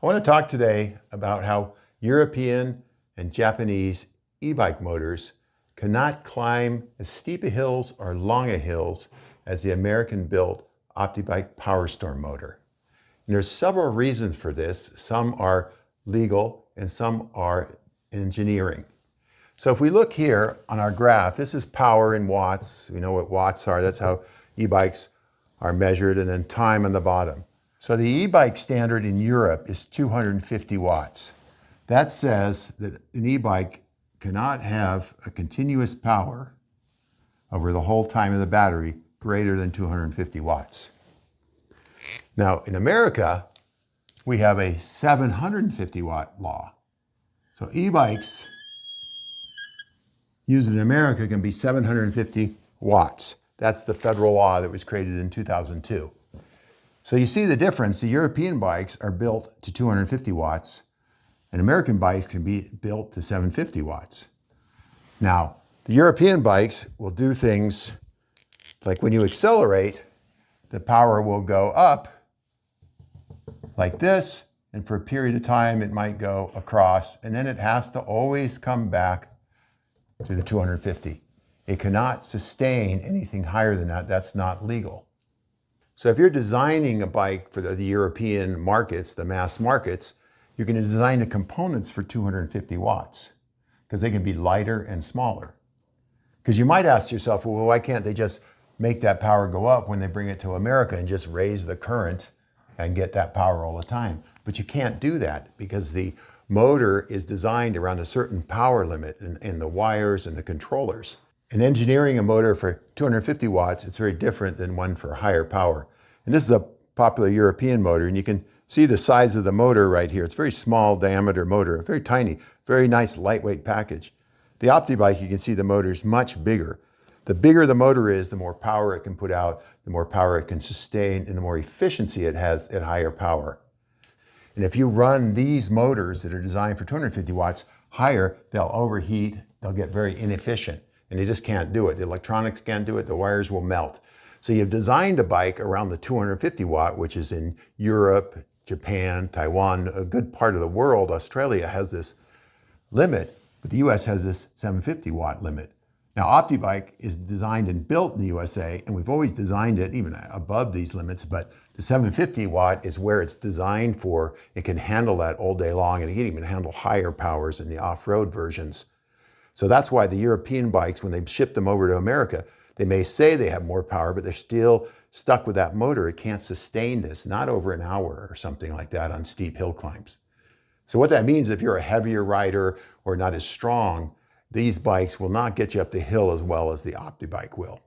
want to talk today about how European and Japanese e-bike motors cannot climb as steep a hills or long a hills as the American-built Optibike Powerstorm motor. And there's several reasons for this. Some are legal and some are engineering. So if we look here on our graph, this is power in watts. We know what watts are. That's how e-bikes are measured, and then time on the bottom. So the e-bike standard in Europe is 250 watts. That says that an e-bike cannot have a continuous power over the whole time of the battery greater than 250 watts. Now in America, we have a 750 watt law. So e-bikes used in America can be 750 watts. That's the federal law that was created in 2002. So you see the difference. The European bikes are built to 250 watts, and American bikes can be built to 750 watts. Now, the European bikes will do things like when you accelerate, the power will go up like this, and for a period of time it might go across, and then it has to always come back to the 250. It cannot sustain anything higher than that. That's not legal. So if you're designing a bike for the European markets, the mass markets, you're going to design the components for 250 watts because they can be lighter and smaller. Because you might ask yourself, well, why can't they just make that power go up when they bring it to America and just raise the current and get that power all the time? But you can't do that because the motor is designed around a certain power limit in the wires and the controllers. In engineering a motor for 250 watts, it's very different than one for higher power. And this is a popular European motor, and you can see the size of the motor right here. It's a very small diameter motor, very tiny, very nice lightweight package. The Optibike, you can see the motor is much bigger. The bigger the motor is, the more power it can put out, the more power it can sustain, and the more efficiency it has at higher power. And if you run these motors that are designed for 250 watts higher, they'll overheat, they'll get very inefficient. And you just can't do it. The electronics can't do it. The wires will melt. So you've designed a bike around the 250 watt, which is in Europe, Japan, Taiwan, a good part of the world. Australia has this limit, but the US has this 750 watt limit. Now Optibike is designed and built in the USA, and we've always designed it even above these limits, but the 750 watt is where it's designed for. It can handle that all day long, and it can even handle higher powers in the off-road versions. So that's why the European bikes, when they ship them over to America, they may say they have more power, but they're still stuck with that motor. It can't sustain this, not over an hour or something like that on steep hill climbs. So what that means, if you're a heavier rider or not as strong, these bikes will not get you up the hill as well as the Optibike will.